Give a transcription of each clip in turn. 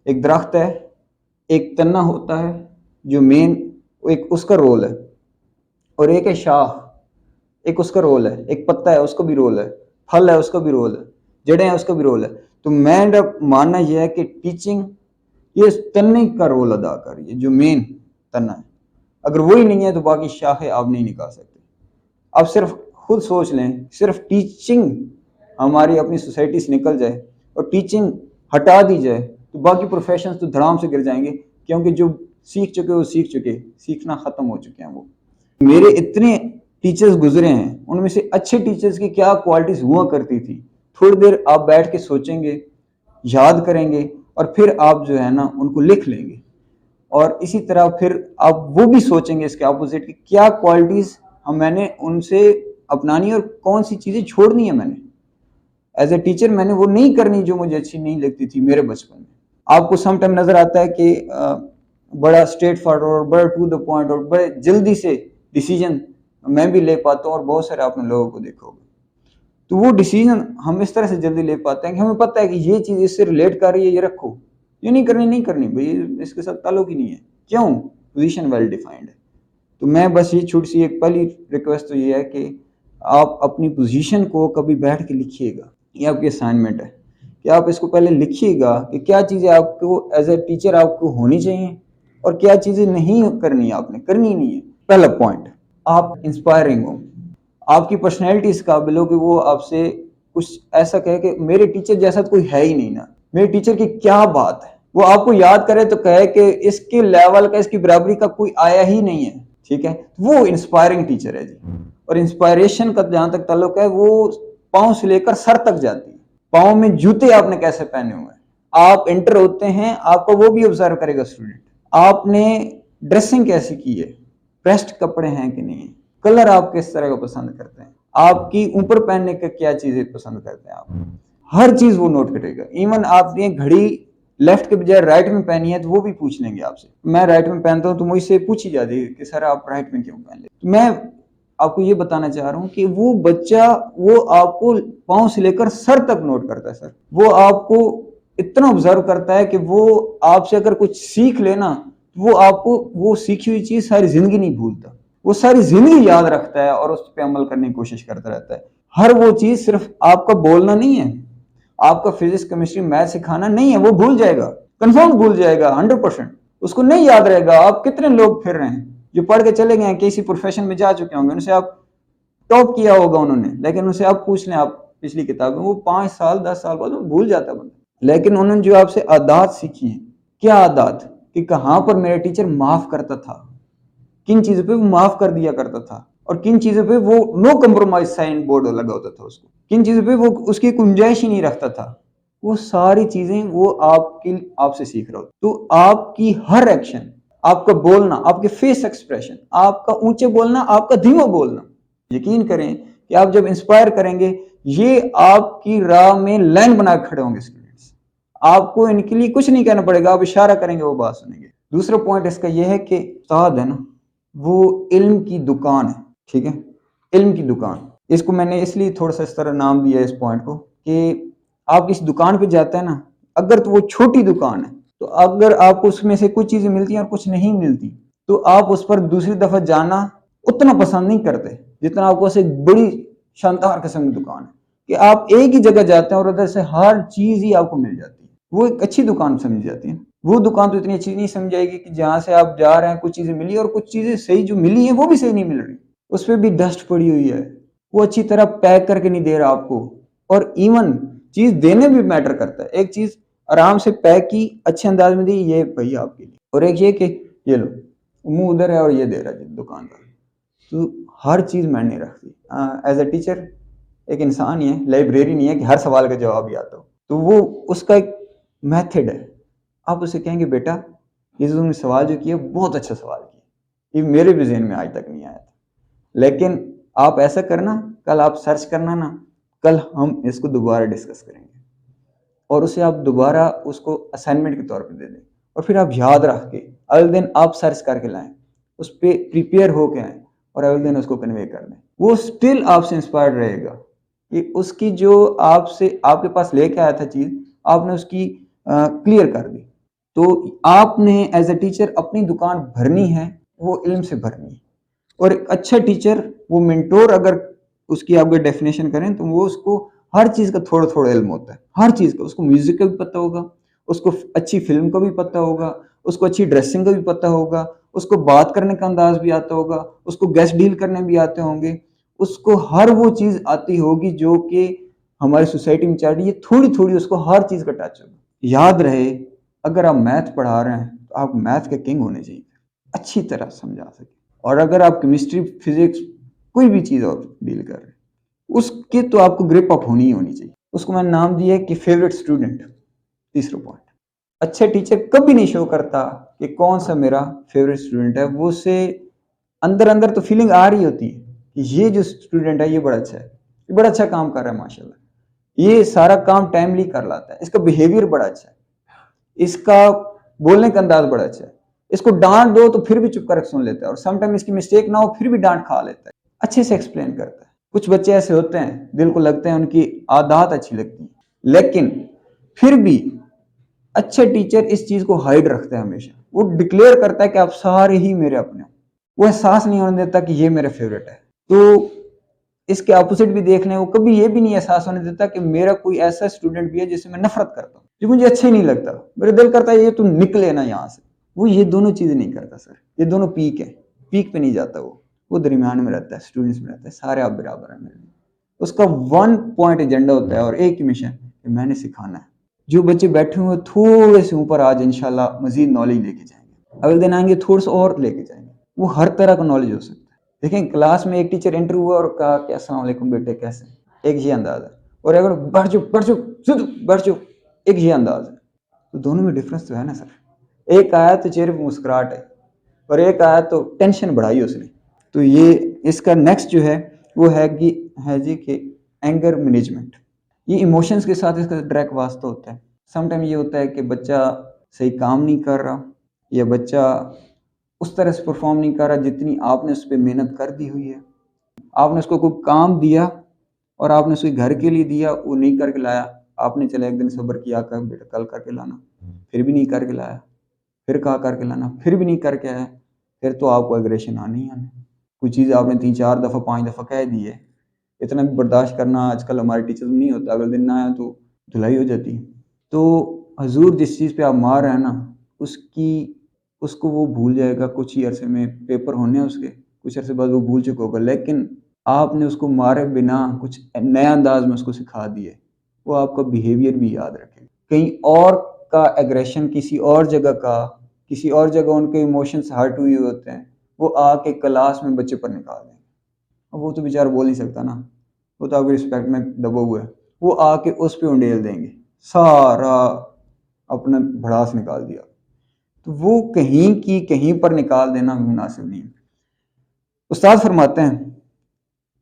ایک درخت ہے، ایک تنا ہوتا ہے جو مین ایک اس کا رول ہے، اور ایک ہے شاخ، ایک اس کا رول ہے، ایک پتا ہے اس کا بھی رول ہے، پھل ہے اس کا بھی رول ہے، جڑیں ہیں اس کا بھی رول ہے. تو میرا ماننا یہ ہے کہ ٹیچنگ یہ تنے کا رول ادا کر رہی ہے، جو مین تنا ہے. اگر وہی نہیں ہے تو باقی شاخیں آپ نہیں نکال سکتے. آپ صرف خود سوچ لیں، صرف ٹیچنگ ہماری اپنی سوسائٹی سے نکل جائے اور ٹیچنگ ہٹا دی جائے تو باقی پروفیشنز تو دھڑام سے گر جائیں گے، کیونکہ جو سیکھ چکے وہ سیکھ چکے، سیکھنا ختم ہو چکے ہیں. وہ میرے اتنے ٹیچرز گزرے ہیں، ان میں سے اچھے ٹیچرز کی کیا کوالٹیز ہوا کرتی تھی، تھوڑی دیر آپ بیٹھ کے سوچیں گے، یاد کریں گے، اور پھر آپ جو ہے نا ان کو لکھ لیں گے. اور اسی طرح پھر آپ وہ بھی سوچیں گے اس کے اپوزٹ کہ کیا کوالٹیز میں نے ان سے اپنانی اور کون سی چیزیں چھوڑنی ہیں. میں نے ایز اے ٹیچر میں نے وہ نہیں کرنی جو مجھے اچھی نہیں لگتی تھی میرے بچپن میں. آپ کو سم ٹائم نظر آتا ہے کہ بڑا اسٹریٹ فارورڈ اور بڑا ٹو دا پوائنٹ اور بڑے جلدی سے ڈیسیجن میں بھی لے پاتا ہوں، اور بہت سارے آپ نے لوگوں کو دیکھا ہوگا. تو وہ ڈیسیجن ہم اس طرح سے جلدی لے پاتے ہیں کہ ہمیں پتہ ہے کہ یہ چیز اس سے ریلیٹ کر رہی ہے، یہ رکھو، یہ نہیں کرنی بھائی، اس کے ساتھ تعلق ہی نہیں ہے. کیوں؟ پوزیشن ویل ڈیفائنڈ ہے. تو میں بس یہ چھوٹی سی ایک پہلی ریکویسٹ تو یہ ہے کہ آپ اپنی پوزیشن کو کبھی بیٹھ کے لکھیے گا. یہ آپ کی اسائنمنٹ ہے کہ آپ اس کو پہلے لکھیے گا کہ کیا چیزیں آپ کو ایز اے ٹیچر آپ کو ہونی چاہیے اور کیا چیزیں نہیں کرنی، آپ نے کرنی نہیں ہے. پہلا پوائنٹ، آپ انسپائرنگ ہو، آپ کی پرسنالٹی اس قابل ہو کہ وہ آپ سے کچھ ایسا کہے کہ میرے ٹیچر جیسا کوئی ہے ہی نہیں نا، میرے ٹیچر کی کیا بات ہے. وہ آپ کو یاد کرے تو کہے کہ اس کے لیول کا، اس کی برابری کا کوئی آیا ہی نہیں ہے. ٹھیک ہے، وہ انسپائرنگ ٹیچر ہے جی. اور انسپائریشن کا جہاں تک تعلق ہے وہ پاؤں سے لے کر سر تک جاتی ہے. پاؤں میں جوتے آپ نے کیسے پہنے ہوئے ہیں، آپ انٹر ہوتے ہیں، آپ کو وہ بھی آبزرو کرے گا اسٹوڈنٹ. آپ نے ڈریسنگ کیسی کی ہے، پریسڈ کپڑے ہیں کہ نہیں، کلر آپ کس طرح کا پسند کرتے ہیں، آپ کی اوپر پہننے کا کیا چیزیں پسند کرتے ہیں. آپ ہر چیز وہ نوٹ کرے گا. ایون آپ نے گھڑی لیفٹ کے بجائے رائٹ میں پہنی ہے تو وہ بھی پوچھ لیں گے آپ سے. میں رائٹ میں پہنتا ہوں تو مجھ سے پوچھی جاتی ہے کہ سر آپ رائٹ میں کیوں پہن لے. میں آپ کو یہ بتانا چاہ رہا ہوں کہ وہ بچہ وہ آپ کو پاؤں سے لے کر سر تک نوٹ کرتا ہے. سر وہ آپ کو اتنا آبزرو کرتا ہے کہ وہ آپ سے اگر کچھ سیکھ لینا وہ آپ کو وہ سیکھی ہوئی چیز ساری زندگی نہیں بھولتا، وہ ساری زندگی یاد رکھتا ہے اور اس پہ عمل کرنے کی کوشش کرتا رہتا ہے. ہر وہ چیز صرف آپ کا بولنا نہیں ہے، آپ کا فزکس کیمسٹری میتھ سکھانا نہیں ہے، وہ بھول جائے گا، کنفرم بھول جائے گا 100%. اس کو نہیں یاد رہے گا. آپ کتنے لوگ پھر رہے ہیں جو پڑھ کے چلے گئے ہیں، کسی پروفیشن میں جا چکے ہوں گے، ان سے آپ ٹاپ کیا ہوگا انہوں نے، لیکن ان سے آپ پوچھ لیں آپ پچھلی کتابیں، وہ 5 سال 10 سال بعد بھول جاتا ہے بندہ. لیکن انہوں نے جو آپ سے عادات سیکھی ہیں، کیا عادات، کہ کہاں پر میرا ٹیچر معاف کرتا تھا، کن چیزوں پہ وہ معاف کر دیا کرتا تھا، اور کن چیزوں پہ وہ نو کمپرومائز سائن بورڈ لگا ہوتا تھا اس کو، کن چیزوں پہ وہ اس کی گنجائش ہی نہیں رکھتا تھا. وہ ساری چیزیں وہ آپ سے سیکھ رہا ہو. تو آپ کی ہر ایکشن، آپ کا بولنا، آپ کے فیس ایکسپریشن، آپ کا اونچے بولنا، آپ کا دھیما بولنا، یقین کریں کہ آپ جب انسپائر کریں گے یہ آپ کی راہ میں لائن بنا کے کھڑے ہوں گے اسٹوڈنٹس. آپ کو ان کے لیے کچھ نہیں کہنا پڑے گا، آپ اشارہ کریں گے وہ بات سنیں گے. دوسرا پوائنٹ اس کا یہ ہے کہ استاد ہے نا وہ علم کی دکان ہے. ٹھیک ہے، علم کی دکان، اس کو میں نے اس لیے تھوڑا سا اس طرح نام دیا اس پوائنٹ کو کہ آپ کسی دکان پہ جاتے ہیں نا، اگر تو وہ چھوٹی دکان ہے تو اگر آپ کو اس میں سے کچھ چیزیں ملتی ہیں اور کچھ نہیں ملتی تو آپ اس پر دوسری دفعہ جانا اتنا پسند نہیں کرتے جتنا آپ کو اسے بڑی شاندار قسم کی دکان ہے کہ آپ ایک ہی جگہ جاتے ہیں اور ادھر سے ہر چیز ہی آپ کو مل جاتی ہے. وہ ایک اچھی دکان سمجھی جاتی ہے. وہ دکان تو اتنی اچھی نہیں سمجھ آئے گی کہ جہاں سے آپ جا رہے ہیں کچھ چیزیں ملی اور کچھ چیزیں صحیح جو ملی ہیں وہ بھی صحیح نہیں مل رہی، اس پہ بھی ڈسٹ پڑی ہوئی ہے، وہ اچھی طرح پیک کر کے نہیں دے رہا آپ کو. اور ایون چیز دینے بھی میٹر کرتا ہے. ایک چیز آرام سے پیک کی، اچھے انداز میں دی، یہ بھائی آپ کے لیے، اور ایک یہ کہ یہ لو منہ ادھر ہے اور یہ دے رہا ہے دکاندار. تو ہر چیز میں نہیں رکھتی. ایز اے ٹیچر ایک انسان ہی ہے، لائبریری نہیں ہے کہ ہر سوال کا جواب ہی آتا ہو. تو وہ اس کا ایک میتھڈ ہے. آپ اسے کہیں گے بیٹا یہ جو تم نے سوال جو کیا بہت اچھا سوال کیا، یہ میرے بھی ذہن میں آج تک نہیں آیا تھا، لیکن آپ ایسا کرنا، کل آپ سرچ کرنا نا، کل ہم اس کو دوبارہ ڈسکس کریں گے، اور اسے آپ دوبارہ اس کو اسائنمنٹ کے طور پہ دے دیں، اور پھر آپ یاد رکھ کے اگلے دن آپ سرچ کر کے لائیں، اس پہ پریپیئر ہو کے آئیں اور اگلے دن اس کو کنوے کر دیں. وہ اسٹل آپ سے انسپائرڈ رہے گا کہ اس کی جو آپ کے پاس لے کے آیا تھا چیز آپ نے اس کی کلیئر کر دی. تو آپ نے ایز اے ٹیچر اپنی دکان بھرنی ہے، وہ علم سے بھرنی ہے. اور ایک اچھا ٹیچر، وہ منٹور اگر اس کی آپ ڈیفینیشن کریں تو وہ اس کو ہر چیز کا تھوڑا تھوڑا علم ہوتا ہے، ہر چیز کا. اس کو میوزک کا بھی پتہ ہوگا، اس کو اچھی فلم کا بھی پتہ ہوگا، اس کو اچھی ڈریسنگ کا بھی پتہ ہوگا، اس کو بات کرنے کا انداز بھی آتا ہوگا، اس کو گیسٹ ڈیل کرنے بھی آتے ہوں گے، اس کو ہر وہ چیز آتی ہوگی جو کہ ہماری سوسائٹی میں چل رہی ہے. تھوڑی تھوڑی اس کو ہر چیز کا ٹچ ہوگا. یاد رہے، اگر آپ میتھ پڑھا رہے ہیں تو آپ میتھ کے کنگ ہونے چاہیے، اچھی طرح سمجھا سکیں. اور اگر آپ کیمسٹری، فزکس، کوئی بھی چیز اور ڈیل کر رہے ہیں، اس کے تو آپ کو گرپ اپ ہونی ہی ہونی چاہیے. اس کو میں نے نام دیا ہے کہ فیوریٹ اسٹوڈنٹ. تیسرا پوائنٹ، اچھا ٹیچر کبھی نہیں شو کرتا کہ کون سا میرا فیوریٹ اسٹوڈنٹ ہے. وہ سے اندر اندر تو فیلنگ آ رہی ہوتی ہے کہ یہ جو اسٹوڈنٹ ہے یہ بڑا اچھا ہے، یہ بڑا اچھا کام کر رہا ہے ماشاءاللہ، یہ سارا کام ٹائملی کر لاتا ہے، اس کا بیہیویئر بڑا اچھا ہے، اس کا بولنے کا انداز بڑا اچھا ہے. اس کو ڈانٹ دو تو پھر بھی چپ کر کے سن لیتا ہے، اور سم ٹائم اس کی مسٹیک نہ ہو پھر بھی ڈانٹ کھا لیتا ہے، اچھے سے ایکسپلین کرتا ہے. کچھ بچے ایسے ہوتے ہیں دل کو لگتے ہیں، ان کی عادات اچھی لگتی ہیں، لیکن پھر بھی اچھا ٹیچر اس چیز کو ہائڈ رکھتا ہے ہمیشہ. وہ ڈکلیئر کرتا ہے کہ آپ سارے ہی میرے اپنے ہو. وہ احساس نہیں ہونے دیتا کہ یہ میرے فیوریٹ ہے. تو اس کے اپوزٹ بھی دیکھ لیں، وہ کبھی یہ بھی نہیں احساس ہونے دیتا کہ میرا کوئی ایسا اسٹوڈنٹ بھی ہے جس سے میں نفرت کرتا ہوں، جو مجھے اچھا ہی نہیں لگتا، میرے دل کرتا ہے یہ تو نکلے نا یہاں سے. وہ یہ دونوں چیزیں نہیں کرتا سر. یہ دونوں پیک ہے، پیک پہ نہیں جاتا. وہ درمیان میں رہتا ہے، اسٹوڈنٹس میں رہتا ہے، سارے آپ برابر ہیں میرے لیے. اس کا 1 پوائنٹ ایجنڈا ہوتا ہے اور ایک ہی مشن کہ میں نے سکھانا ہے. جو بچے بیٹھے ہوئے تھوڑے سے اوپر آج انشاءاللہ مزید نالج لے کے جائیں گے، اگلے دن آئیں گے تھوڑا سا اور لے کے جائیں گے. وہ ہر طرح کا نالج ہو سکتا ہے. دیکھیں کلاس میں ایک ٹیچر انٹر ہوا اور کہا کہ السلام علیکم بیٹے کیسے ہیں، ایک یہ انداز ہے. اور اگر بیٹھ جاؤ بیٹھ جاؤ، ایک یہ انداز ہے. تو دونوں میں ڈفرنس تو ہے نا سر. ایک آیا تو چہرے پہ مسکراہٹ ہے، اور ایک آیا تو ٹینشن بڑھائی اس نے. تو یہ اس کا نیکسٹ جو ہے وہ ہے کہ اینگر مینجمنٹ. یہ ایموشنز کے ساتھ اس کا ڈائریکٹ واسطہ ہوتا ہے. سم ٹائم یہ ہوتا ہے کہ بچہ صحیح کام نہیں کر رہا، یا بچہ اس طرح سے پرفارم نہیں کر رہا جتنی آپ نے اس پہ محنت کر دی ہوئی ہے. آپ نے اس کو کوئی کام دیا اور آپ نے اس کے گھر کے لیے دیا، وہ نہیں کر کے لایا. آپ نے چلے ایک دن صبر کیا کہ بیٹا کل کر کے لانا، پھر بھی نہیں کر کے لایا. پھر کہا کر کے لانا، پھر بھی نہیں کر کے آیا. پھر تو آپ کو ایگریشن آنی ہی آنی. کوئی چیز آپ نے 3-4 دفعہ 5 دفعہ کہہ دی ہے، اتنا بھی برداشت کرنا آج کل ہمارے ٹیچرز میں نہیں ہوتا. اگر دن نہ آیا تو دھلائی ہو جاتی. تو حضور جس چیز پہ آپ مار رہے ہیں نا، اس کو وہ بھول جائے گا. کچھ ہی عرصے میں پیپر ہونے ہیں اس کے، کچھ عرصے بعد وہ بھول چکا ہوگا. لیکن آپ نے اس کو مارے بنا کچھ نیا انداز میں اس کو سکھا دیے، وہ آپ کا بیہیویئر بھی یاد رکھے. کہیں اور کا ایگریشن، کسی اور جگہ ان کے ایموشنز ہرٹ ہوئے ہوتے ہیں، وہ آ کے کلاس میں بچے پر نکال دیں. وہ تو بیچارہ بول نہیں سکتا نا، وہ تو آپ کی رسپیکٹ میں دبا ہوا ہے. وہ آ کے اس پہ انڈیل دیں گے، سارا اپنا بھڑاس نکال دیا. تو وہ کہیں پر نکال دینا مناسب نہیں. استاد فرماتے ہیں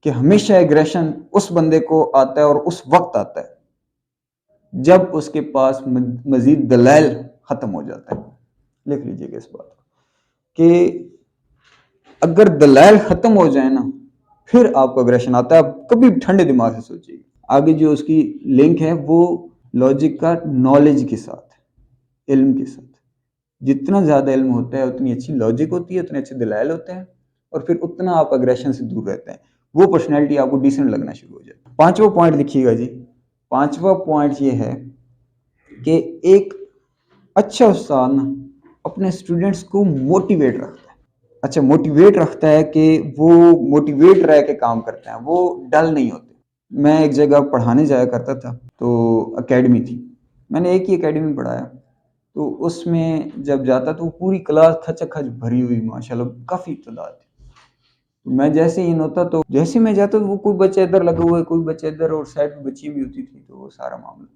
کہ ہمیشہ ایگریشن اس بندے کو آتا ہے اور اس وقت آتا ہے جب اس کے پاس مزید دلائل ختم ہو جاتا ہے. لکھ لیجئے گا اس بات کہ اگر دلائل ختم ہو جائے نا، پھر آپ کو ایگریشن آتا ہے. آپ کبھی ٹھنڈے دماغ سے سوچیے. آگے جو اس کی لنک ہے وہ لاجک کا نالج کے ساتھ، علم کے ساتھ. جتنا زیادہ علم ہوتا ہے اتنی اچھی لاجک ہوتی ہے، اتنے اچھے دلائل ہوتے ہیں، اور پھر اتنا آپ ایگریشن سے دور رہتے ہیں. وہ پرسنالٹی آپ کو ڈیسنٹ لگنا شروع ہو جائے. 5واں پوائنٹ لکھیے گا جی. 5واں پوائنٹ یہ ہے کہ ایک اچھا استاد نا اپنے اسٹوڈنٹس کو موٹیویٹ رکھتا ہے. اچھا موٹیویٹ رکھتا ہے کہ وہ موٹیویٹ رہ کے کام کرتے ہیں، وہ ڈل نہیں ہوتے. میں ایک جگہ پڑھانے جایا کرتا تھا، تو اکیڈمی تھی، میں نے ایک ہی اکیڈمی پڑھایا. تو اس میں جب جاتا تو پوری کلاس کھچا کھچ بھری ہوئی، ماشاءاللہ کافی تعداد تھی. میں جیسے ہی ہوتا تو جیسے میں جاتا تو وہ کوئی بچہ ادھر لگا ہوا ہے، کوئی بچہ ادھر، اور سائڈ پہ بچی بھی ہوتی تھی. تو وہ سارا معاملہ،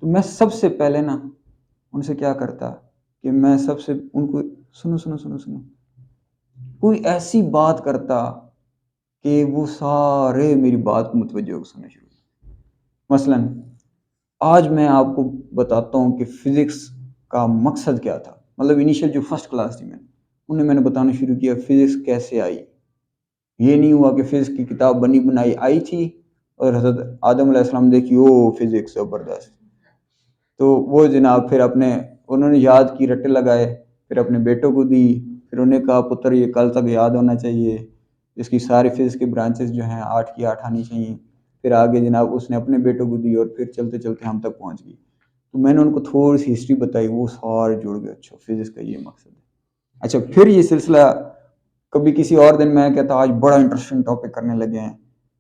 تو میں سب سے پہلے نا ان سے کیا کرتا کہ میں سب سے ان کو سنو کوئی ایسی بات کرتا کہ وہ سارے میری بات کو متوجہ ہو سننا شروع. مثلا آج میں آپ کو بتاتا ہوں کہ فزکس کا مقصد کیا تھا. مطلب انیشیل جو فرسٹ کلاس تھی، میں نے بتانا شروع کیا فزکس کیسے آئی. یہ نہیں ہوا کہ فزکس کی کتاب بنی بنائی آئی تھی اور حضرت آدم علیہ السلام دیکھی او فزکس زبردست، تو وہ جناب پھر اپنے انہوں نے یاد کی، رٹے لگائے، پھر اپنے بیٹوں کو دی، پھر انہیں کہا پتر یہ کل تک یاد ہونا چاہیے، اس کی ساری فزکس کے برانچز جو ہیں 8 کی 8 آنی چاہیے. پھر آگے جناب اس نے اپنے بیٹوں کو دی اور پھر چلتے چلتے ہم تک پہنچ گئی. تو میں نے ان کو تھوڑی سی ہسٹری بتائی، وہ سارے جڑ گئے. اچھا فزکس کا یہ مقصد ہے. اچھا پھر یہ سلسلہ کبھی کسی اور دن میں کہتا آج بڑا انٹرسٹنگ ٹاپک کرنے لگے ہیں،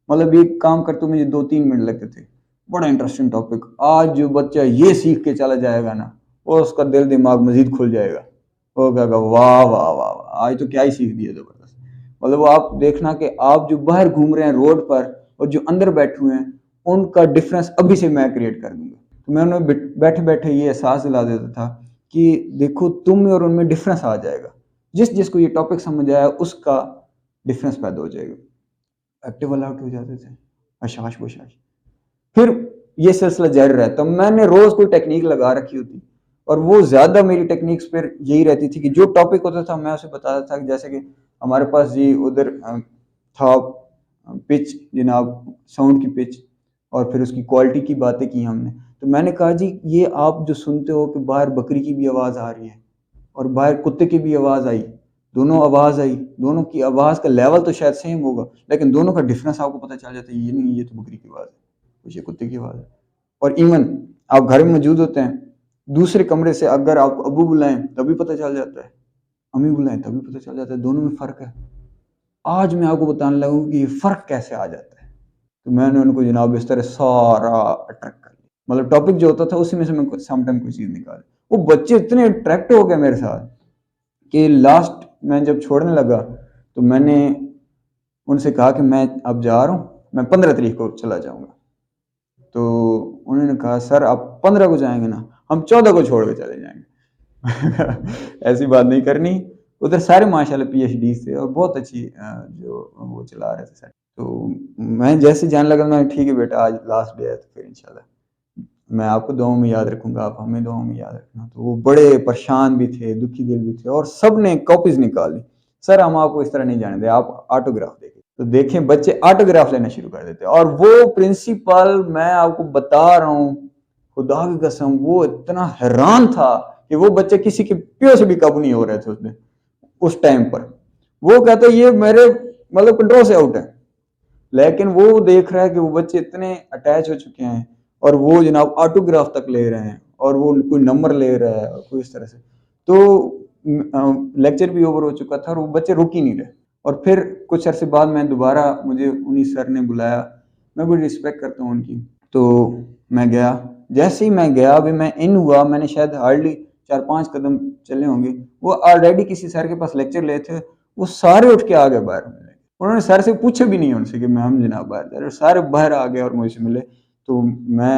مطلب یہ کام کرتے مجھے 2-3 منٹ لگتے تھے. بڑا انٹرسٹنگ ٹاپک، آج جو بچہ یہ سیکھ کے چلا جائے گا نا وہ اس کا دل دماغ مزید کھل جائے گا. وہ کہے گا واہ واہ واہ آج تو کیا ہی سیکھ دیا زبردست. مطلب آپ دیکھنا کہ آپ جو باہر گھوم رہے ہیں روڈ پر اور جو اندر بیٹھے ہوئے ہیں ان کا ڈفرنس ابھی سے میں کریٹ کر دوں گا. تو میں انہیں بیٹھے بیٹھے یہ احساس دلا دیتا تھا کہ دیکھو تم میں اور ان میں ڈفرنس آ جائے گا. جس کو یہ ٹاپک سمجھ آیا اس کا ڈفرنس پیدا ہو جائے گا. ایکٹیو الاؤٹ ہو جاتے تھے، اشاش بشاش. پھر یہ سلسلہ جاری رہتا. میں نے روز کوئی ٹیکنیک لگا رکھی ہوتی اور وہ زیادہ میری ٹیکنیکس پھر یہی رہتی تھی کہ جو ٹاپک ہوتا تھا میں اسے بتاتا تھا. جیسے کہ ہمارے پاس جی ادھر تھا پچ جناب، ساؤنڈ کی پچ، اور پھر اس کی کوالٹی کی باتیں کی ہم نے. تو میں نے کہا جی یہ آپ جو سنتے ہو کہ باہر بکری کی بھی آواز آ رہی ہے اور باہر کتے کی بھی آواز آئی، دونوں آواز آئی، دونوں کی آواز کا لیول تو شاید سیم ہوگا لیکن دونوں کا ڈفرنس آپ کو پتہ چل جاتا ہے. یہ نہیں یہ تو بکری کی آواز ہے، کچھ یہ کتے کی آواز ہے. اور ایون آپ گھر میں موجود ہوتے ہیں، دوسرے کمرے سے اگر آپ ابو بلائیں تبھی پتہ چل جاتا ہے، امی بلائیں تبھی پتہ چل جاتا ہے، دونوں میں فرق ہے. آج میں آپ کو بتانے لگا ہوں کہ یہ فرق کیسے آ جاتا ہے. تو میں نے ان کو جناب اس طرح سارا اٹریکٹ کر لیا. مطلب ٹاپک جو ہوتا تھا اسی میں سے میں سم ٹائم کوئی چیز نکال. وہ بچے اتنے اٹریکٹ ہو گئے میرے ساتھ کہ لاسٹ میں جب چھوڑنے لگا تو میں نے ان سے کہا کہ میں اب جا رہا ہوں، میں 15 تاریخ کو چلا جاؤں گا. تو انہوں نے کہا سر آپ 15 کو جائیں گے نا، ہم 14 کو چھوڑ کے چلے جائیں گے. ایسی بات نہیں کرنی. ادھر سارے ماشاءاللہ پی ایچ ڈی تھے اور بہت اچھی جو وہ چلا رہے تھے. تو میں جیسے جانے لگا میں ٹھیک ہے بیٹا آج لاسٹ ڈے ہے تو پھر انشاءاللہ میں آپ کو دعاؤں میں یاد رکھوں گا، آپ ہمیں دعاؤں میں یاد رکھنا. تو وہ بڑے پریشان بھی تھے، دکھی دل بھی تھے اور سب نے کاپیز نکالی. سر ہم آپ کو اس طرح نہیں جانے دیں، آپ آٹوگراف دیکھیں. تو دیکھیں بچے آٹوگراف لینا شروع کر دیتے. اور وہ پرنسپل میں آپ کو بتا رہا ہوں خدا کی قسم وہ اتنا حیران تھا کہ وہ بچے کسی کے پیو سے بھی قابو نہیں ہو رہے تھے اس ٹائم پر. وہ کہتے یہ میرے مطلب کنٹرول سے آؤٹ ہے، لیکن وہ دیکھ رہا ہے کہ وہ بچے اتنے اٹیچ ہو چکے ہیں اور وہ جناب آٹوگراف تک لے رہے ہیں اور وہ کوئی نمبر لے رہا ہے اور کوئی اس طرح سے. تو لیکچر بھی اوور ہو چکا تھا اور وہ بچے رک ہی نہیں رہے. اور پھر کچھ عرصے بعد میں دوبارہ مجھے انہی سر نے بلایا، میں بڑی رسپیکٹ کرتا ہوں ان کی. تو میں گیا، جیسے ہی میں گیا ابھی میں ان ہوا، میں نے شاید ہارڈلی 4-5 قدم چلے ہوں گے، وہ آلریڈی کسی سر کے پاس لیکچر لے تھے. وہ سارے اٹھ کے آ گئے باہر. انہوں نے سر سے پوچھے بھی نہیں ان سے کہ ہم جناب باہر جا رہے، سارے باہر آ گئے اور مجھ سے ملے. تو میں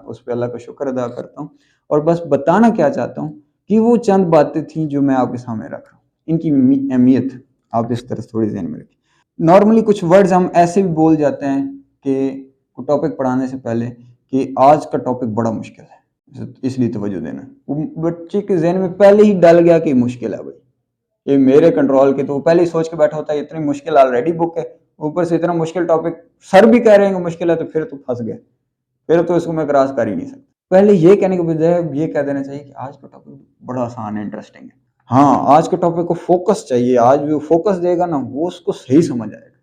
اس پہ اللہ کا شکر ادا کرتا ہوں. اور بس بتانا کیا چاہتا ہوں کہ وہ چند باتیں تھیں جو میں آپ کے سامنے رکھ رہا ہوں، ان کی اہمیت آپ اس طرح تھوڑی ذہن میں رکھیں. نارملی کچھ ورڈز ہم ایسے بھی بول جاتے ہیں کہ ٹاپک پڑھانے سے پہلے کہ آج کا ٹاپک بڑا مشکل ہے، اس لیے توجہ دینا. بچے کے ذہن میں پہلے ہی ڈل گیا کہ مشکل ہے بھائی، یہ میرے کنٹرول کے، تو وہ پہلے ہی سوچ کے بیٹھا ہوتا ہے اتنی مشکل آلریڈی بک ہے، اوپر سے اتنا مشکل ٹاپک سر بھی کہہ رہے ہیں کہ مشکل ہے، تو پھر تو پھنس گئے، پھر تو اس کو میں کراس کر ہی نہیں سکتا. پہلے یہ کہنے کے بجائے یہ کہہ دینا چاہیے کہ آج کا ٹاپک بڑا آسان ہے، انٹرسٹنگ ہے. ہاں آج کے ٹاپک کو فوکس چاہیے، آج بھی وہ فوکس دے گا نا وہ اس کو صحیح سمجھ آئے گا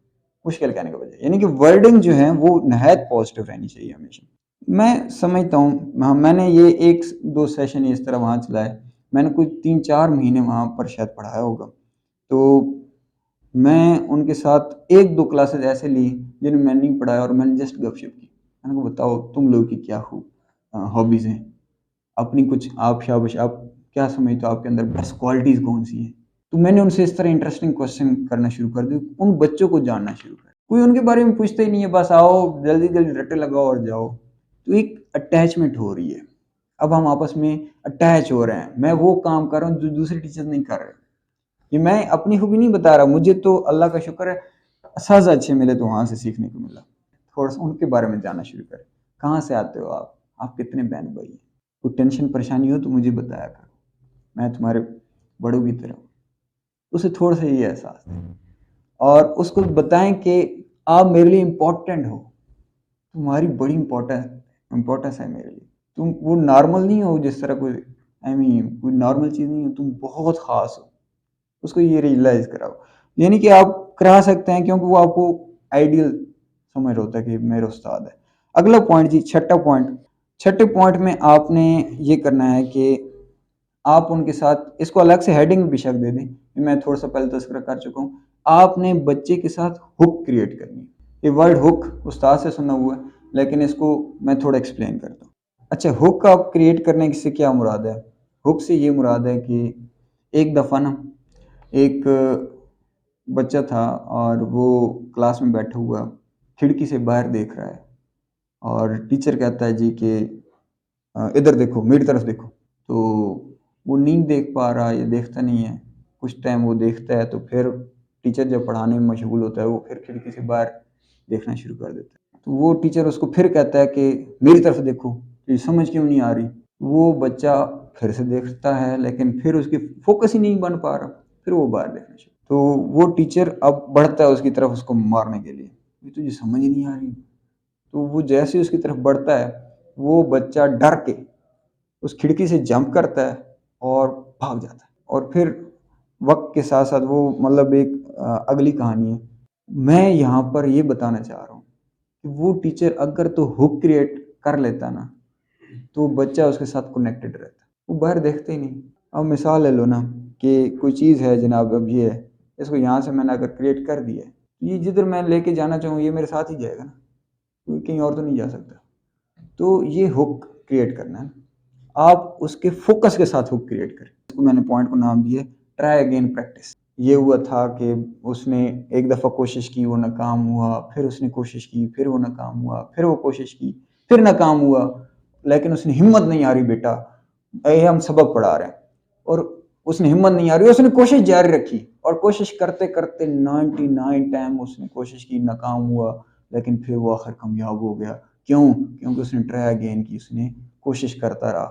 مشکل کہنے کے بجائے. یعنی کہ ورڈنگ جو ہے وہ نہایت پازیٹیو رہنی چاہیے ہمیشہ. میں سمجھتا ہوں میں نے یہ 1-2 سیشن اس طرح وہاں چلائے، میں نے کوئی 3-4 مہینے وہاں پر شاید پڑھایا ہوگا. تو میں ان کے ساتھ 1-2 کلاسز ایسے لی جنہیں میں نہیں پڑھایا اور میں نے جسٹ گپ شپ کی. میں نے کہا بتاؤ تم لوگ کی کیا ہابیز ہیں، اپنی کچھ آپ شابش آپ کیا سمجھتے ہو آپ کے اندر بیسٹ کوالٹیز کون سی ہیں. تو میں نے ان سے اس طرح انٹرسٹنگ کوشچن کرنا شروع کر دی، ان بچوں کو جاننا شروع کر. کوئی ان کے بارے میں پوچھتا ہی نہیں ہے، بس آؤ جلدی جلدی رٹے لگاؤ اور جاؤ. تو ایک اٹیچمنٹ ہو رہی ہے، اب ہم آپس میں اٹیچ ہو رہے ہیں. میں وہ کام کر رہا ہوں جو دوسرے ٹیچر نہیں کر رہے. یہ میں اپنی خوبی نہیں بتا رہا، مجھے تو اللہ کا شکر ہے اساتذہ اچھے ملے تو وہاں سے سیکھنے کو ملا. تھوڑا سا ان کے بارے میں جاننا شروع کریں، کہاں سے آتے ہو آپ کتنے بہن بھائی ہیں، کوئی ٹینشن پریشانی ہو تو مجھے بتایا کرو، میں تمہارے بڑوں کی طرح ہوں. اسے تھوڑا سا یہ احساس دیں اور اس کو بتائیں کہ آپ میرے لیے امپورٹنٹ ہو، تمہاری بڑی امپورٹنس ہے میرے لیے. تم وہ نارمل نہیں ہو جس طرح کوئی کوئی نارمل چیز نہیں ہو، تم بہت خاص ہو، اس کو یہ ریئلائز کراؤ. یعنی کہ آپ کرا سکتے ہیں کیونکہ وہ آپ کو آئیڈیل سمجھ ہوتا ہے کہ میرے استاد ہے. اگلا پوائنٹ جی، چھٹے پوائنٹ میں آپ نے یہ کرنا ہے کہ آپ ان کے ساتھ اس کو الگ سے ہیڈنگ بھی شک دے دیں، میں تھوڑا سا پہلے تذکرہ کر چکا ہوں. آپ نے بچے کے ساتھ ہک کریٹ کرنی ہے. یہ ورڈ ہک استاد سے سنا ہوا ہے لیکن اس کو میں تھوڑا ایکسپلین کرتا ہوں. اچھا، ہک آپ کریٹ کرنے سے کیا مراد ہے؟ ہک سے یہ مراد ہے کہ ایک دفعہ نا ایک بچہ تھا اور وہ کلاس میں بیٹھا ہوا کھڑکی سے باہر دیکھ رہا ہے اور ٹیچر کہتا ہے جی کہ ادھر دیکھو، میری طرف دیکھو. تو وہ نہیں دیکھ پا رہا یا دیکھتا نہیں ہے. کچھ ٹائم وہ دیکھتا ہے تو پھر ٹیچر جب پڑھانے میں مشغول ہوتا ہے وہ پھر کھڑکی سے باہر دیکھنا شروع کر دیتا ہے. تو وہ ٹیچر اس کو پھر کہتا ہے کہ میری طرف دیکھو، یہ سمجھ کیوں نہیں آ رہی. وہ بچہ پھر سے دیکھتا ہے لیکن پھر اس کی فوکس ہی نہیں بن پا رہا، پھر وہ باہر دیکھنا شروع. تو وہ ٹیچر اب بڑھتا ہے اس کی طرف اس کو مارنے کے لیے، یہ تجھے سمجھ ہی نہیں آ رہی. تو وہ جیسے اس کی طرف بڑھتا ہے وہ بچہ ڈر کے اس کھڑکی سے جمپ کرتا ہے اور بھاگ جاتا ہے. اور پھر وقت کے ساتھ ساتھ وہ مطلب ایک اگلی کہانی ہے. میں یہاں پر یہ بتانا چاہ رہا ہوں کہ وہ ٹیچر اگر تو ہک کریٹ کر لیتا نا تو بچہ اس کے ساتھ کنیکٹڈ رہتا، وہ باہر دیکھتے ہی نہیں. اب مثال لے لو نا کہ کوئی چیز ہے جناب، اب یہ ہے، اس کو یہاں سے میں نے اگر کریٹ کر دیا ہے، یہ جدھر میں لے کے جانا چاہوں یہ میرے ساتھ ہی جائے گا نا، کوئی کہیں اور تو نہیں جا سکتا. تو یہ ہک کریٹ کرنا ہے، آپ اس کے فوکس کے ساتھ ہک کریٹ کریں. اس کو میں نے پوائنٹ کو نام دیا ٹرائی اگین پریکٹس. یہ ہوا تھا کہ اس نے ایک دفعہ کوشش کی، وہ ناکام ہوا، پھر اس نے کوشش کی، پھر وہ ناکام ہوا، پھر وہ کوشش کی، پھر ناکام ہوا. لیکن اس نے ہمت نہیں ہاری، بیٹا اے ہم سبق پڑھا رہے ہیں، اور اس نے ہمت نہیں ہاری، اس نے کوشش جاری رکھی اور کوشش کرتے کرتے 99 ٹائم اس نے کوشش کی، ناکام ہوا، لیکن پھر وہ آخر کامیاب ہو گیا. کیوں؟ کیونکہ اس نے ٹرائی اگین کی، اس نے کوشش کرتا رہا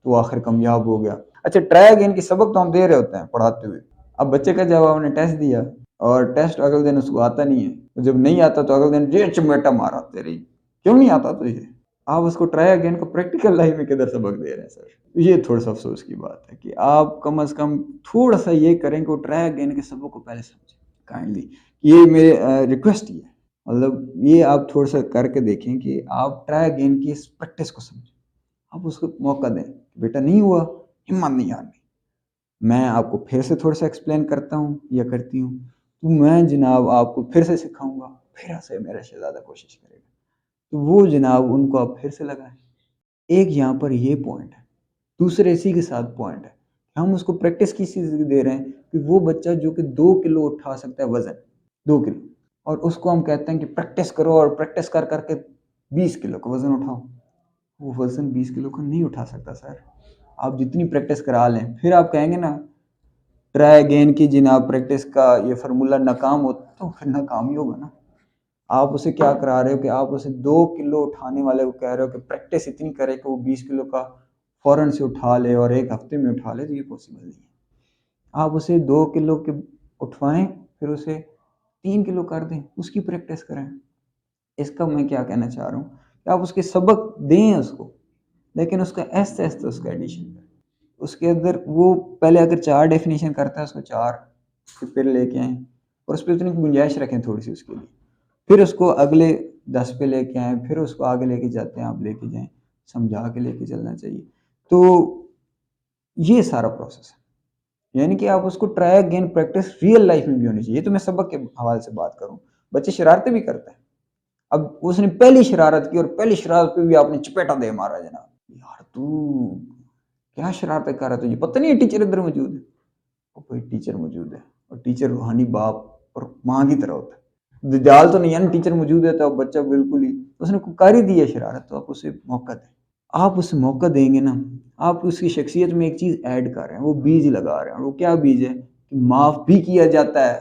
تو آخر کامیاب ہو گیا. اچھا، ٹرائی اگین کی سبق تو ہم دے رہے ہوتے ہیں پڑھاتے ہوئے. اب بچے کا جب آپ نے ٹیسٹ دیا اور ٹیسٹ اگلے دن اس کو آتا نہیں ہے، جب نہیں آتا تو اگلے دن یہ چمیٹا مارا تیری، کیوں نہیں آتا تو یہ آپ اس کو ٹرائی اگین کو پریکٹیکل لائف میں کدھر سبق دے رہے ہیں سر. یہ تھوڑا سا افسوس کی بات ہے کہ آپ کم از کم تھوڑا سا یہ کریں کہ وہ ٹرائی اگین کے سبق کو پہلے سمجھیں کائنڈلی. یہ میرے ریکویسٹ ہی ہے، مطلب یہ آپ تھوڑا سا کر کے دیکھیں کہ آپ ٹرائی اگین کی اس پریکٹس کو سمجھیں. آپ اس کو موقع دیں، بیٹا نہیں ہوا، ہمت نہیں آنی. میں آپ کو پھر سے تھوڑا سا ایکسپلین کرتا ہوں یا کرتی ہوں، تو میں جناب آپ کو پھر سے سکھاؤں گا، پھر سے میرا شہزادہ کوشش کرے گا. تو وہ جناب ان کو آپ پھر سے لگائیں. ایک یہاں پر یہ پوائنٹ ہے. دوسرے اسی کے ساتھ پوائنٹ ہے، ہم اس کو پریکٹس کی چیز دے رہے ہیں کہ وہ بچہ جو کہ 2 کلو اٹھا سکتا ہے وزن، 2 کلو، اور اس کو ہم کہتے ہیں کہ پریکٹس کرو اور پریکٹس کر کر کے 20 کلو کا وزن اٹھاؤ. وہ وزن 20 کلو کا نہیں اٹھا سکتا سر. آپ جتنی پریکٹس کرا لیں، پھر آپ کہیں گے نا ٹرائی اگین کی جناب پریکٹس کا یہ فارمولہ ناکام ہوتا تو پھر ناکام ہی ہوگا نا. آپ اسے کیا کرا رہے ہو کہ آپ اسے 2 کلو اٹھانے والے کو کہہ رہے ہو کہ پریکٹس اتنی کرے کہ وہ 20 کلو کا فوراً سے اٹھا لے اور ایک ہفتے میں اٹھا لے. تو یہ پاسبل نہیں ہے. آپ اسے 2 کلو کے اٹھوائیں، پھر اسے 3 کلو کر دیں، اس کی پریکٹس کریں. اس کا میں کیا کہنا چاہ رہا ہوں کہ آپ اس کے سبق دیں اس کو، لیکن اس کا ایسے ایسے اس کا ایڈیشن کریں. اس کے اندر وہ پہلے اگر 4 ڈیفینیشن کرتا ہے اس کو 4 پھر لے کے آئیں اور اس پہ اتنی گنجائش رکھیں تھوڑی سی اس کے لیے. پھر اس کو اگلے 10 پہ لے کے آئیں، پھر اس کو آگے لے کے جاتے ہیں، آپ لے کے جائیں، سمجھا کے لے کے چلنا چاہیے. تو یہ سارا پروسیس ہے. یعنی کہ آپ اس کو try again practice real life میں بھی ہونی چاہیے. تو میں سبق کے حوالے سے بات کروں، بچے شرارتیں بھی کرتے ہیں. اب اس نے پہلی شرارت کی اور پہلی شرارت پہ بھی آپ نے چپیٹا دے مارا جناب. یار تو کیا شرارتیں کر رہا ہے، تجھے پتہ نہیں ہے ٹیچر ادھر موجود ہے. اور کوئی ٹیچر موجود ہے اور ٹیچر روحانی باپ اور ماں کی طرح ہوتا ہے. دجال تو نہیں ہے نا ٹیچر موجود ہے تو بچہ بالکل ہی اس نے کر ہی دی ہے شرارت. تو آپ اسے موقع دیں. آپ اسے موقع دیں گے نا، آپ اس کی شخصیت میں ایک چیز ایڈ کر رہے ہیں، وہ بیج لگا رہے ہیں. اور وہ کیا بیج ہے کہ معاف بھی کیا جاتا ہے،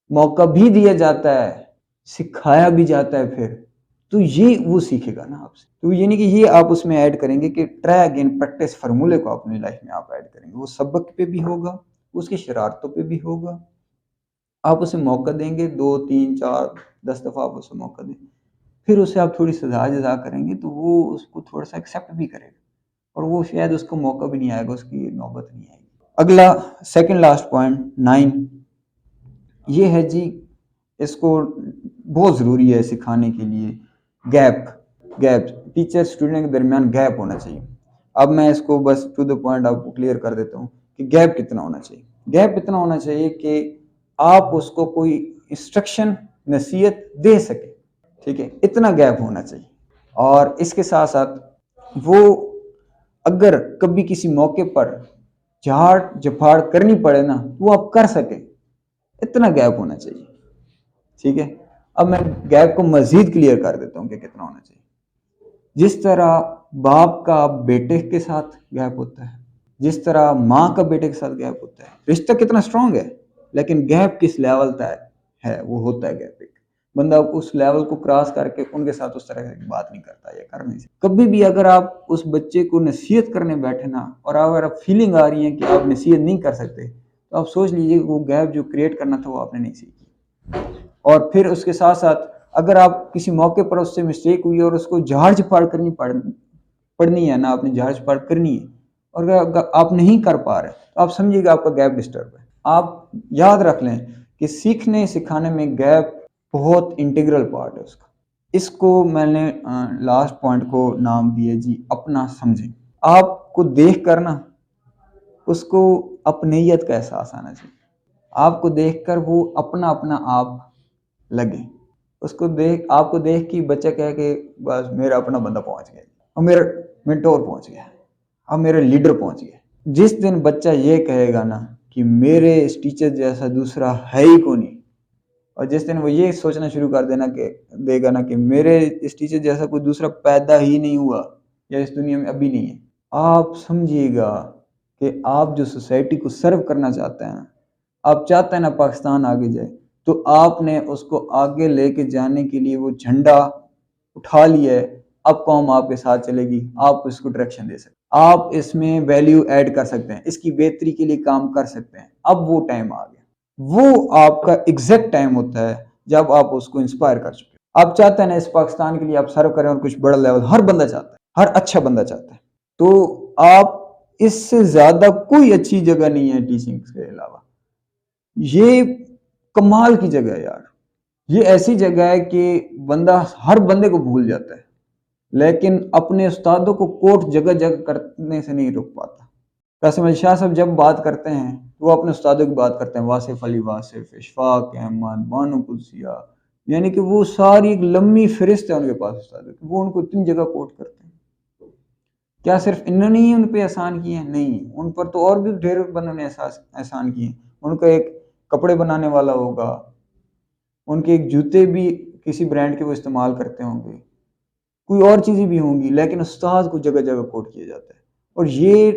موقع بھی دیا جاتا ہے، سکھایا بھی جاتا ہے. پھر تو یہ وہ سیکھے گا نا آپ سے. تو یعنی کہ یہ آپ اس میں ایڈ کریں گے کہ ٹرائی اگین پریکٹس فارمولے کو اپنی لائف میں آپ ایڈ کریں گے. وہ سبق پہ بھی ہوگا، اس کی شرارتوں پہ بھی ہوگا. آپ اسے موقع دیں گے، 2 3 4 10 دفعہ آپ اسے موقع دیں. پھر اسے آپ تھوڑی سزا جزا کریں گے تو وہ اس کو تھوڑا سا ایکسیپٹ بھی کرے گا اور وہ شاید اس کو موقع بھی نہیں آئے گا, اس کی نوبت نہیں آئے گی. اگلا سیکنڈ لاسٹ پوائنٹ 9 یہ ہے جی, اس کو بہت ضروری ہے سکھانے کے لیے, گیپ ٹیچر اسٹوڈنٹ کے درمیان گیپ ہونا چاہیے. اب میں اس کو بس ٹو دا پوائنٹ آپ کو کلیئر کر دیتا ہوں کہ گیپ کتنا ہونا چاہیے. گیپ اتنا ہونا چاہیے کہ آپ اس کو کوئی انسٹرکشن نصیحت دے سکے, ٹھیک ہے, اتنا گیپ ہونا چاہیے. اور اس کے ساتھ ساتھ وہ اگر کبھی کسی موقع پر جھاڑ جھپاڑ کرنی پڑے نا, وہ آپ کر سکیں, اتنا گیپ ہونا چاہیے, ٹھیک ہے. اب میں گیپ کو مزید کلیئر کر دیتا ہوں کہ کتنا ہونا چاہیے. جس طرح باپ کا بیٹے کے ساتھ گیپ ہوتا ہے, جس طرح ماں کا بیٹے کے ساتھ گیپ ہوتا ہے, رشتہ کتنا اسٹرانگ ہے, لیکن گیپ کس لیول تک ہے, وہ ہوتا ہے گیپ. ایک بندہ اس لیول کو کراس کر کے ان کے ساتھ اس طرح کی بات نہیں کرتا یا کرنے سے. کبھی بھی اگر آپ اس بچے کو نصیحت کرنے بیٹھے نا, اور اگر آپ فیلنگ آ رہی ہے کہ آپ نصیحت نہیں کر سکتے, تو آپ سوچ لیجئے وہ گیپ جو کریٹ کرنا تھا وہ آپ نے نہیں سیکھی. اور پھر اس کے ساتھ ساتھ اگر آپ کسی موقع پر اس سے مسٹیک ہوئی اور اس کو جھاڑ جھپاڑ کرنی پڑنی ہے نا, آپ نے جھاڑ جھپاڑ کرنی ہے, اور اگر آپ نہیں کر پا رہے تو آپ سمجھیے گا آپ کا گیپ ڈسٹرب ہے. آپ یاد رکھ لیں کہ سیکھنے سکھانے میں گیپ بہت انٹیگرل پارٹ ہے اس کا. اس کو میں نے لاسٹ پوائنٹ کو نام دیا جی اپنا سمجھیں. آپ کو دیکھ کر نا اس کو اپنیت کا احساس آنا چاہیے. آپ کو دیکھ کر وہ اپنا آپ لگے. اس کو آپ کو دیکھ کے بچہ کہے کہ بس میرا اپنا بندہ پہنچ گیا, اور میرا منٹور پہنچ گیا, اب میرا لیڈر پہنچ گیا. جس دن بچہ یہ کہے گا نا کہ میرے اس ٹیچر جیسا دوسرا ہے ہی کو نہیں, اور جس دن وہ یہ سوچنا شروع کر دے گا نا کہ میرے اس ٹیچر جیسا کوئی دوسرا پیدا ہی نہیں ہوا یا اس دنیا میں ابھی نہیں ہے, آپ سمجھیے گا کہ آپ جو سوسائٹی کو سرو کرنا چاہتے ہیں, آپ چاہتے ہیں نا پاکستان آگے جائے, تو آپ نے اس کو آگے لے کے جانے کے لیے وہ جھنڈا اٹھا لیا ہے. اب قوم آپ کے ساتھ چلے گی, آپ اس کو ڈائریکشن دے سکتے, آپ اس میں ویلیو ایڈ کر سکتے ہیں, اس کی بہتری کے لیے کام کر سکتے ہیں. اب وہ ٹائم آ گیا, وہ آپ کا ایگزیکٹ ٹائم ہوتا ہے جب آپ اس کو انسپائر کر چکے. آپ چاہتے ہیں نا اس پاکستان کے لیے آپ سرو کریں, اور کچھ بڑا لیول ہر بندہ چاہتا ہے, ہر اچھا بندہ چاہتا ہے. تو آپ اس سے زیادہ کوئی اچھی جگہ نہیں ہے ٹیچنگ کے علاوہ. یہ کمال کی جگہ ہے یار. یہ ایسی جگہ ہے کہ بندہ ہر بندے کو بھول جاتا ہے, لیکن اپنے استادوں کو کوٹ جگہ جگہ کرنے سے نہیں رک پاتا. قاسم علی شاہ صاحب جب بات کرتے ہیں وہ اپنے استادوں کی بات کرتے ہیں, واصف علی واصف, اشفاق احمد, بانو قدسیہ, یعنی کہ وہ ساری ایک لمبی فہرست ہے ان کے پاس استادوں کی. وہ ان کو اتنی جگہ کوٹ کرتے ہیں. کیا صرف انہوں نے ہی ان پہ احسان کیے ہیں؟ نہیں, ان پر تو اور بھی ڈھیر بندوں نے احسان کیے ہیں. ان کا ایک کپڑے بنانے والا ہوگا, ان کے ایک جوتے بھی کسی برانڈ کے وہ استعمال کرتے ہوں گے, کوئی اور چیزیں بھی ہوں گی, لیکن استاد کو جگہ جگہ کوٹ کیا جاتا ہے. اور یہ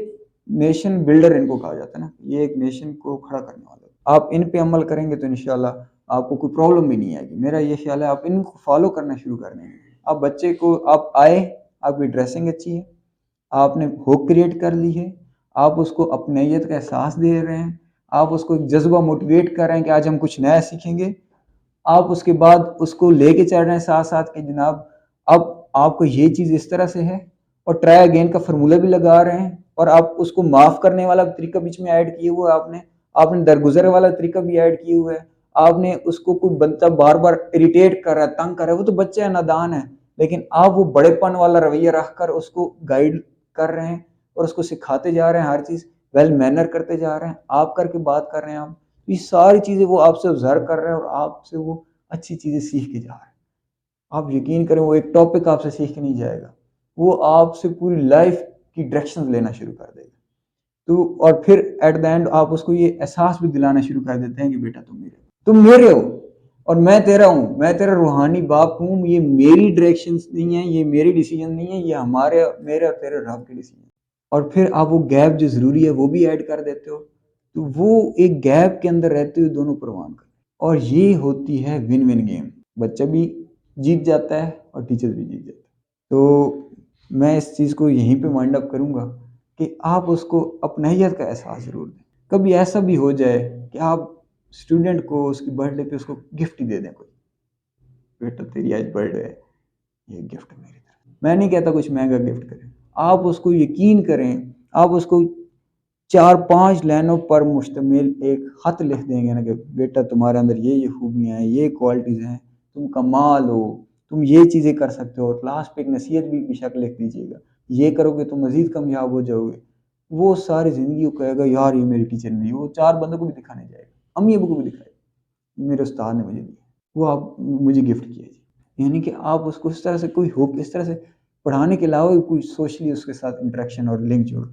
نیشن بلڈر ان کو کہا جاتا ہے نا, یہ ایک نیشن کو کھڑا کرنے والا. آپ ان پہ عمل کریں گے تو انشاءاللہ آپ کو کوئی پرابلم بھی نہیں آئے گی. میرا یہ خیال ہے آپ ان کو فالو کرنا شروع کر دیں گے. آپ بچے کو آپ آئے, آپ کی ڈریسنگ اچھی ہے, آپ نے ہوپ کریٹ کر لی ہے, آپ اس کو اپنیت کا احساس دے رہے ہیں, آپ اس کو ایک جذبہ موٹیویٹ کر رہے ہیں کہ آج ہم کچھ نیا سیکھیں گے. آپ اس کے بعد اس کو لے کے چل رہے ہیں ساتھ ساتھ کہ جناب اب آپ کو یہ چیز اس طرح سے ہے, اور ٹرائی اگین کا فرمولہ بھی لگا رہے ہیں, اور آپ اس کو معاف کرنے والا طریقہ بیچ میں ایڈ کیے ہوا ہے. آپ نے درگزر والا طریقہ بھی ایڈ کیے ہوئے ہے. آپ نے اس کو کوئی بنتا بار بار اریٹیٹ کر رہا ہے, تنگ کر رہا ہے, وہ تو بچہ ہے, نادان ہے, لیکن آپ وہ بڑے پن والا رویہ رکھ کر اس کو گائیڈ کر رہے ہیں, اور اس کو سکھاتے جا رہے ہیں, ہر چیز ویل مینر کرتے جا رہے ہیں, آپ کر کے بات کر رہے ہیں. آپ یہ ساری چیزیں وہ آپ سے آبزرو کر رہے ہیں, اور آپ سے وہ اچھی چیزیں سیکھ کے جا رہے ہیں. آپ یقین کریں وہ ایک ٹاپک آپ سے سیکھ کے نہیں جائے گا, وہ آپ سے پوری لائف کی ڈائریکشن لینا شروع کر دے گا. تو اور پھر ایٹ دا اینڈ آپ اس کو یہ احساس بھی دلانا شروع کر دیتے ہیں کہ بیٹا تم میرے ہو اور میں تیرا ہوں, میں تیرا روحانی باپ ہوں. یہ میری ڈائریکشن نہیں ہے, یہ میری ڈیسیجن نہیں ہے, یہ میرے اور تیرے رب کے ڈیسیجن. اور پھر آپ وہ گیپ جو ضروری ہے وہ بھی ایڈ کر دیتے ہو, تو وہ ایک گیپ کے اندر رہتے ہوئے دونوں پروان کرتے. اور یہ ہوتی ہے ون ون گیم. بچہ بھی جیت جاتا ہے اور ٹیچر بھی جیت جاتا ہے. تو میں اس چیز کو یہیں پہ وائنڈ اپ کروں گا کہ آپ اس کو اپنائیت کا احساس ضرور دیں. کبھی ایسا بھی ہو جائے کہ آپ اسٹوڈنٹ کو اس کی برتھ ڈے پہ اس کو گفٹ ہی دے دیں, کوئی بیٹا تیری آج برتھ ڈے ہے, یہ گفٹ میری طرف. میں نہیں کہتا کچھ مہنگا گفٹ کریں, آپ اس کو یقین کریں، آپ اس کو 4-5 لائنوں پر مشتمل ایک خط لکھ دیں گے نا کہ بیٹا تمہارے اندر یہ خوبیاں ہیں، یہ کوالٹیز ہیں، تم کمال ہو، تم یہ چیزیں کر سکتے ہو، اور لاسٹ پہ ایک نصیحت بھی بے شک لکھ دیجیے گا، یہ کرو گے تو مزید کامیاب ہو جاؤ گے، وہ ساری زندگی کو کہے گا یار یہ میری ٹیچر نہیں، وہ 4 بندوں کو بھی دکھانے جائے گا، امی ابو کو بھی دکھائے گا، میرے استاد نے مجھے دیا، وہ آپ مجھے گفٹ کیا جی۔ یعنی کہ آپ اس کو اس طرح سے کوئی ہوپ، اس طرح سے پڑھانے کے علاوہ کوئی سوشلی اس کے ساتھ انٹریکشن اور لنک جوڑو،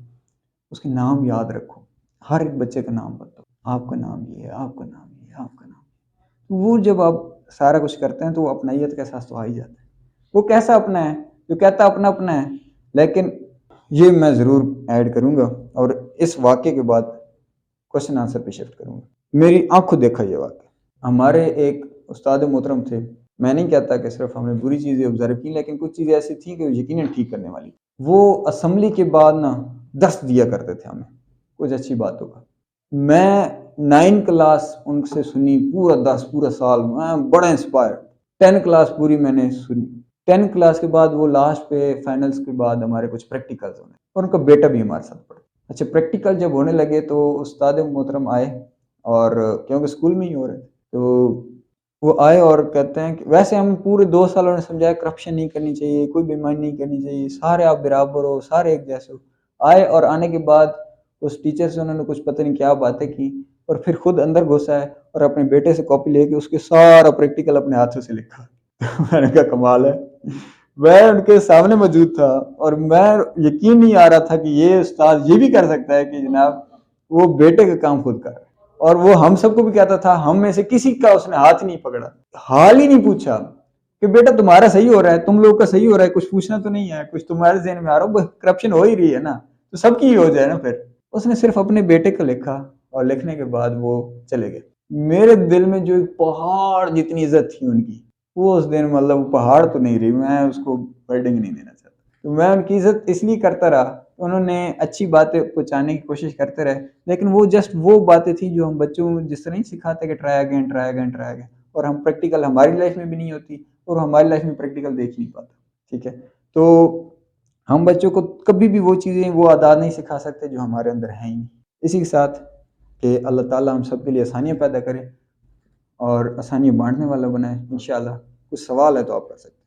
اس کے نام یاد رکھو، ہر ایک بچے کا نام بتاؤ، آپ کا نام یہ ہے، آپ کا نام یہ ہے، آپ کا نام، وہ جب آپ سارا کچھ کرتے ہیں تو وہ اپنائیت کا احساس تو آ ہی جاتا ہے۔ وہ کیسا اپنا ہے جو کہتا اپنا اپنا ہے، لیکن یہ میں ضرور ایڈ کروں گا اور اس واقعے کے بعد کوشچن آنسر پہ شفٹ کروں گا۔ میری آنکھوں دیکھا یہ واقعہ، ہمارے ایک استاد محترم تھے، میں نہیں کہتا کہ صرف ہم نے بری چیزیں آبزرو کی، لیکن کچھ چیزیں ایسی تھیں کہ یقیناً ٹھیک کرنے والی۔ وہ اسمبلی کے بعد نا درس دیا کرتے تھے ہمیں کچھ اچھی باتوں کا، میں 9 کلاس ان سے سنی، پورا 10 پورا سال میں بڑا انسپائر، 10 کلاس پوری میں نے سنی۔ 10 کلاس کے بعد وہ لاسٹ پہ فائنلز کے بعد ہمارے کچھ پریکٹیکلز ہونے، اور ان کا بیٹا بھی ہمارے ساتھ پڑھا۔ اچھا پریکٹیکل جب ہونے لگے تو استاد محترم آئے، اور کیونکہ اسکول میں ہی ہو رہے تو وہ آئے اور کہتے ہیں کہ ویسے ہم پورے 2 سالوں نے سمجھایا کرپشن نہیں کرنی چاہیے، کوئی بےایمانی نہیں کرنی چاہیے، سارے آپ برابر ہو، سارے ایک جیسے ہو۔ آئے اور آنے کے بعد اس ٹیچر سے انہوں نے کچھ پتہ نہیں کیا باتیں کی، اور پھر خود اندر گھسا ہے اور اپنے بیٹے سے کاپی لے کے اس کے سارا پریکٹیکل اپنے ہاتھوں سے لکھا۔ میں نے کہا کمال ہے، میں ان کے سامنے موجود تھا اور میں یقین نہیں آ رہا تھا کہ یہ استاد یہ بھی کر سکتا ہے کہ جناب وہ بیٹے کا کام خود کر رہا ہے، اور وہ ہم سب کو بھی کہتا تھا، ہم میں سے کسی کا اس نے ہاتھ نہیں پکڑا، حال ہی نہیں پوچھا کہ بیٹا تمہارا صحیح ہو رہا ہے، تم لوگ کا صحیح ہو رہا ہے، کچھ پوچھنا تو نہیں ہے، کچھ تمہارے ذہن میں آ رہا ہو، کرپشن ہو ہی رہی ہے نا تو سب کی ہی ہو جائے نا۔ پھر اس نے صرف اپنے بیٹے کو لکھا اور لکھنے کے بعد وہ چلے گئے۔ میرے دل میں جو ایک پہاڑ جتنی عزت تھی ان کی، وہ اس دن مطلب پہاڑ تو نہیں رہی، میں اس کو ورڈنگ نہیں دینا چاہتا، تو میں ان کی عزت اس لیے کرتا رہا، انہوں نے اچھی باتیں پہنچانے کی کوشش کرتے رہے، لیکن وہ جسٹ وہ باتیں تھیں جو ہم بچوں میں جس طرح نہیں سکھاتے کہ try again try again try again, اور ہم پریکٹیکل ہماری لائف میں بھی نہیں ہوتی اور ہماری لائف میں پریکٹیکل دیکھ نہیں پاتا، ٹھیک ہے۔ تو ہم بچوں کو کبھی بھی وہ چیزیں، وہ عادات نہیں سکھا سکتے جو ہمارے اندر ہیں ہی نہیں۔ اسی کے ساتھ کہ اللہ تعالیٰ ہم سب کے لیے آسانیاں پیدا کرے اور آسانیاں بانٹنے والا بنائے، انشاءاللہ۔ کچھ سوال ہے تو آپ کر سکتے ہیں۔